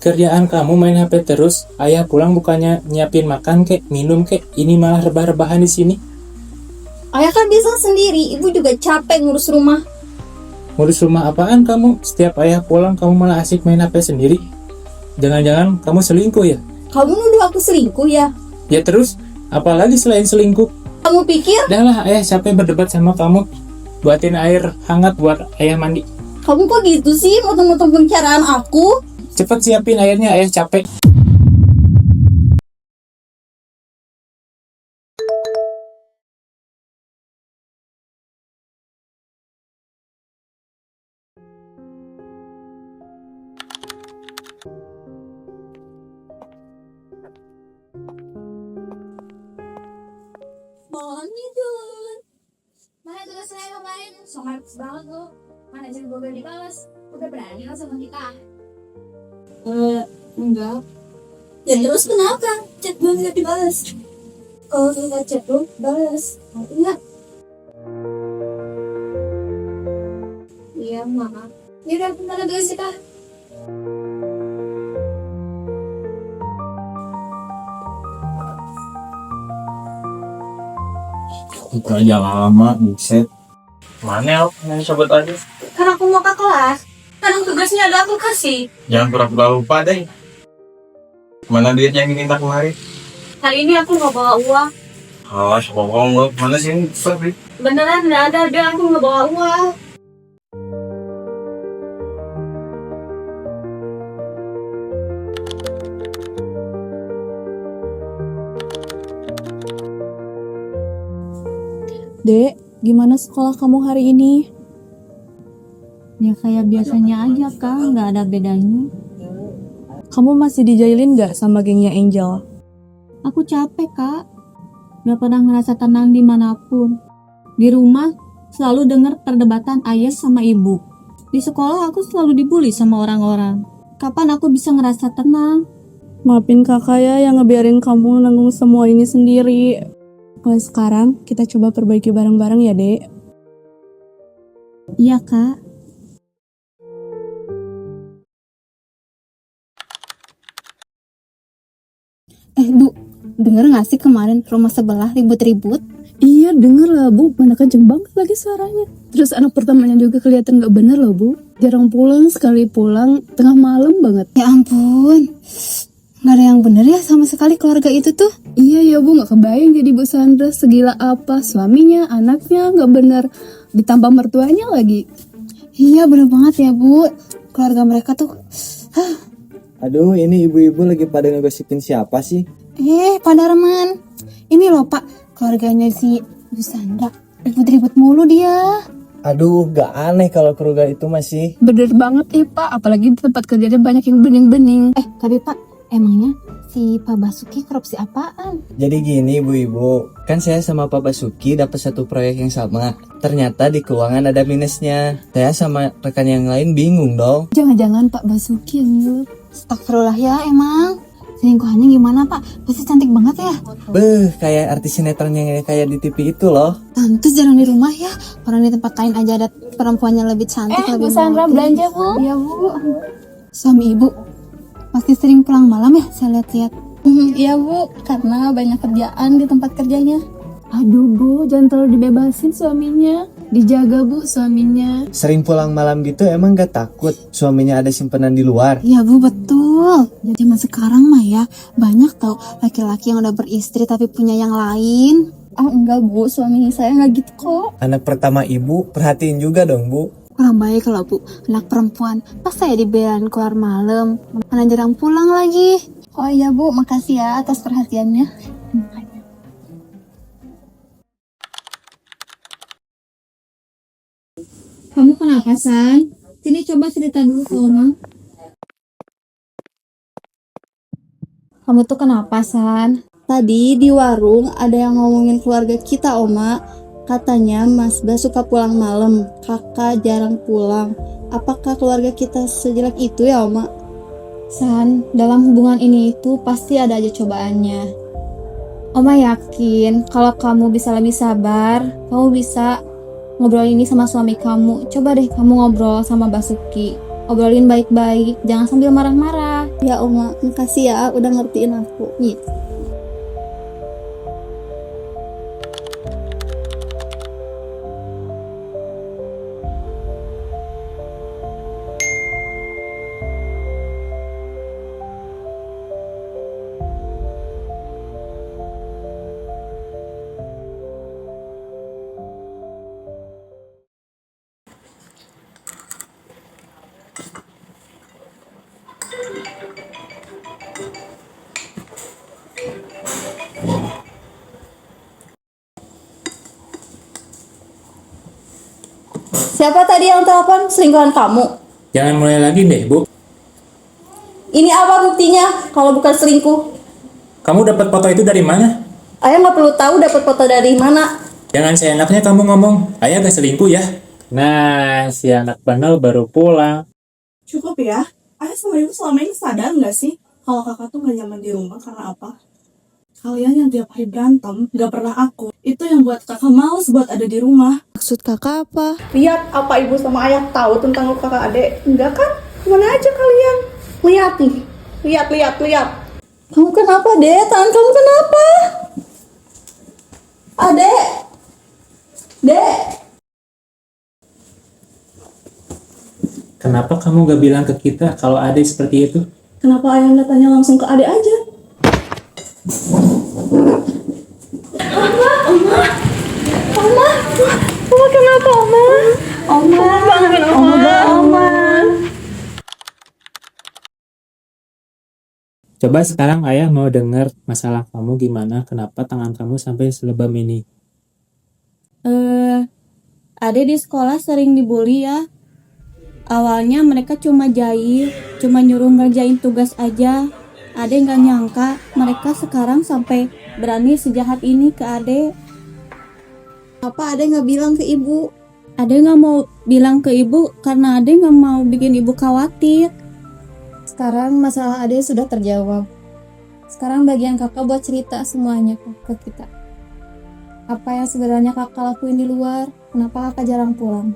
Kerjaan kamu main HP terus, ayah pulang bukannya nyiapin makan kek, minum kek, ini malah rebah-rebahan di sini. Ayah kan bisa sendiri, ibu juga capek ngurus rumah. Ngurus rumah apaan kamu? Setiap ayah pulang kamu malah asik main HP sendiri. Jangan-jangan kamu selingkuh ya? Kamu nuduh aku selingkuh ya? Ya terus, apalagi selain selingkuh? Kamu pikir? Dah lah, ayah capek berdebat sama kamu. Buatin air hangat buat ayah mandi. Kamu kok gitu sih motong-motong pembicaraan aku? Cepet siapin airnya, ayah capek. Mohon tidur. Mana tugas saya kemarin? Sobat banget lo. Mana jadi gue dibalas? Udah berani kan sama kita? Enggak. Ya terus kenapa? Chat gue nggak dibalas. Kalau kita chat lu, balas. Enggak. Iya, maaf. Yaudah, mana tugas kita? Buka aja lama, buset. Mana yang sobat aja? Kan aku mau ke kelas. Kadang tugasnya ada aku kasih. Jangan pura-pura lupa deh. Mana duit yang diminta kemarin? Hari ini aku nggak bawa uang. Awas, bohong lo. Mana sih? Sorry. Beneran nggak ada aku nggak bawa uang. Dek, gimana sekolah kamu hari ini? Ya kayak biasanya aja kak, nggak ada bedanya. Kamu masih dijailin gak sama gengnya Angel? Aku capek kak, gak pernah ngerasa tenang dimanapun. Di rumah selalu dengar perdebatan ayah sama ibu. Di sekolah aku selalu dibully sama orang-orang. Kapan aku bisa ngerasa tenang? Maafin kakak ya yang ngebiarin kamu nanggung semua ini sendiri. Mulai sekarang kita coba perbaiki bareng-bareng ya dek. Iya kak. Bu, denger gak sih kemarin rumah sebelah ribut-ribut? Iya denger lah bu, mana kenceng banget lagi suaranya. Terus anak pertamanya juga kelihatan gak bener loh bu. Jarang pulang, sekali pulang tengah malam banget. Ya ampun, gak ada yang bener ya sama sekali keluarga itu tuh. Iya ya bu, gak kebayang jadi Bu Sandra segila apa. Suaminya, anaknya gak bener, ditambah mertuanya lagi. Iya bener banget ya bu, keluarga mereka tuh. Aduh, ini ibu-ibu lagi pada ngegosipin siapa sih? Pak Darman, ini loh pak, keluarganya si Bu Sandra ribut-ribut mulu dia. Aduh, gak aneh kalau keluarga itu masih. Bener banget pak, apalagi di tempat kerjanya banyak yang bening-bening. Tapi pak, emangnya si Pak Basuki korupsi apaan? Jadi gini ibu-ibu, kan saya sama Pak Basuki dapat satu proyek yang sama. Ternyata di keuangan ada minusnya. Saya sama rekan yang lain bingung dong. Jangan-jangan Pak Basuki yang nyuruh. Astagfirullah ya emang. Selingkuhannya gimana pak? Pasti cantik banget ya? Beuh, kayak artis sinetron yang kayak di TV itu loh. Pantes jarang di rumah ya. Orang di tempat lain aja ada perempuannya lebih cantik, lebih Bu Sandra modern. belanja bu? Iya bu. Suami ibu pasti sering pulang malam ya, saya lihat-lihat. Iya bu, karena banyak kerjaan di tempat kerjanya. Aduh bu, jangan terlalu dibebasin suaminya. Dijaga bu suaminya. Sering pulang malam gitu emang gak takut suaminya ada simpanan di luar? Iya bu, betul. Zaman sekarang mah ya banyak tau laki-laki yang udah beristri tapi punya yang lain. Enggak bu, suami saya nggak gitu kok. Anak pertama ibu, perhatiin juga dong bu. Kurang baik kalau bu, anak perempuan pas saya dibiarin keluar malam, mana jarang pulang lagi. Oh iya bu, makasih ya atas perhatiannya. Kamu kenapa San? Sini coba cerita dulu ke Oma. Kamu tuh kenapa San? Tadi di warung ada yang ngomongin keluarga kita, Oma. Katanya Mas Bas suka pulang malam, kakak jarang pulang. Apakah keluarga kita sejelek itu ya, Oma? San, dalam hubungan ini itu pasti ada aja cobaannya. Oma yakin kalau kamu bisa lebih sabar, kamu bisa ngobrol ini sama suami kamu. Coba deh kamu ngobrol sama Basuki. Obrolin baik-baik, jangan sambil marah-marah. Ya Oma, makasih ya udah ngertiin aku. Iya. Siapa tadi yang telepon? Selingkuhan kamu? Jangan mulai lagi deh, Bu. Ini apa buktinya kalau bukan selingkuh? Kamu dapat foto itu dari mana? Ayah nggak perlu tahu dapat foto dari mana. Jangan seenaknya kamu ngomong. Ayah gak selingkuh ya. Nah, si anak bandel baru pulang. Cukup ya, ayah sama ibu selama ini sadar nggak sih kalau kakak tuh gak nyaman di rumah karena apa? Kalian yang tiap hari berantem, gak pernah aku. Itu yang buat kakak males buat ada di rumah. Maksud kakak apa? Lihat apa ibu sama ayah tahu tentang kakak adek? Enggak kan? Mana aja kalian? Lihat nih, lihat. Kamu kenapa, Dek? Tangan kamu kenapa? Adek? Dek? Kenapa kamu gak bilang ke kita kalau adek seperti itu? Kenapa ayah nggak tanya langsung ke adek aja? Oma kenapa, Oma? Oma. Coba sekarang ayah mau dengar masalah kamu gimana, kenapa tangan kamu sampai selebam ini. Ade di sekolah sering dibully ya. Awalnya mereka cuma jahit, cuma nyuruh ngerjain tugas aja. Ade nggak nyangka mereka sekarang sampai berani sejahat ini ke Ade. Apa Ade nggak bilang ke ibu? Ade nggak mau bilang ke ibu karena Ade nggak mau bikin ibu khawatir. Sekarang masalah Ade sudah terjawab. Sekarang bagian kakak buat cerita semuanya ke kita. Apa yang sebenarnya kakak lakuin di luar? Kenapa kakak jarang pulang?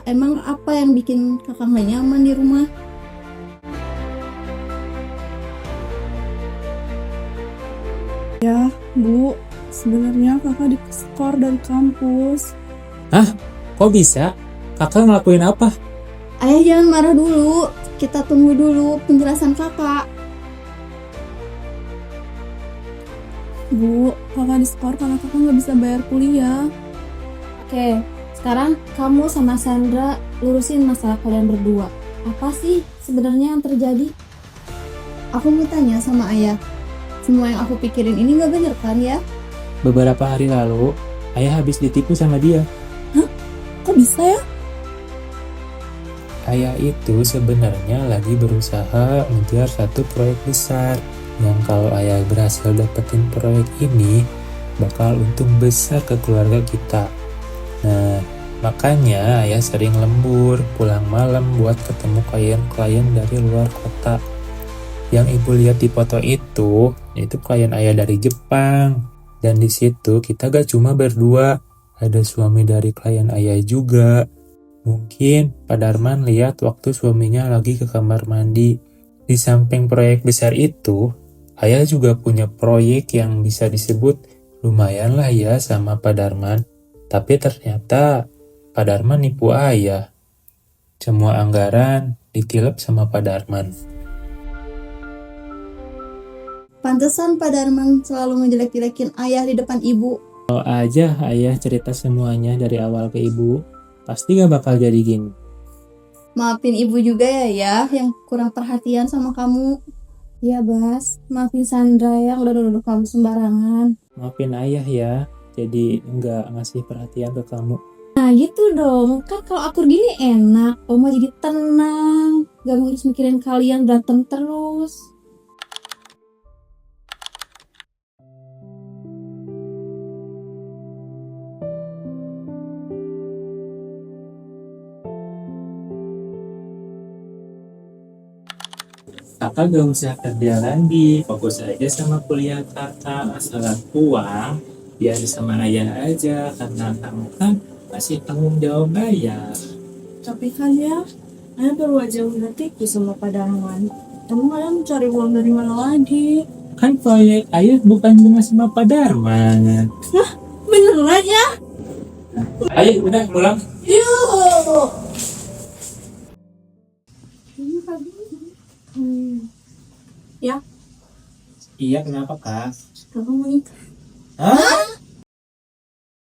Emang apa yang bikin kakak gak nyaman di rumah? Ya, Bu, sebenarnya kakak diskor dari kampus. Kok bisa? Kakak ngelakuin apa? Ayah jangan marah dulu. Kita tunggu dulu penjelasan kakak. Bu, kakak diskor karena kakak nggak bisa bayar kuliah. Oke, sekarang kamu sama Sandra lurusin masalah kalian berdua. Apa sih sebenarnya yang terjadi? Aku mau tanya sama ayah. Semua yang aku pikirin ini gak bener kan ya? Beberapa hari lalu, ayah habis ditipu sama dia. Kok bisa ya? Ayah itu sebenarnya lagi berusaha mengejar satu proyek besar yang kalau ayah berhasil dapetin proyek ini bakal untung besar ke keluarga kita. Nah, makanya ayah sering lembur, pulang malam buat ketemu klien-klien dari luar kota. Yang ibu lihat di foto itu klien ayah dari Jepang. Dan di situ kita gak cuma berdua, ada suami dari klien ayah juga. Mungkin Pak Darman lihat waktu suaminya lagi ke kamar mandi. Di samping proyek besar itu, ayah juga punya proyek yang bisa disebut lumayan lah ya sama Pak Darman. Tapi ternyata Pak Darman nipu ayah. Semua anggaran ditilep sama Pak Darman. Pantesan Pak Darman selalu ngejelek-jelekin ayah di depan ibu. Kalau aja ayah cerita semuanya dari awal ke ibu, pasti gak bakal jadi gini. Maafin ibu juga ya yang kurang perhatian sama kamu. Iya Bas, maafin Sandra yang udah nuduh kamu sembarangan. Maafin ayah ya, jadi nggak ngasih perhatian ke kamu. Nah gitu dong, kan kalau akur gini enak, Oma jadi tenang, gak harus mikirin kalian berantem terus. Kakak gak usah kerja lagi, fokus aja sama kuliah kakak. Masalah uang, biar sama ayah aja, karena kamu kan masih tanggung jawab bayar. Tapi kan ya, Ayah baru aja udah tikus sama Pak Darman. Kamu ayah mencari uang dari mana lagi? Kan proyek ayah bukan cuma sama Pak Darman. Beneran ya? Ayo udah pulang. Yuk. Ya, Iya, kenapa kak? kamu mau nikah? Hah?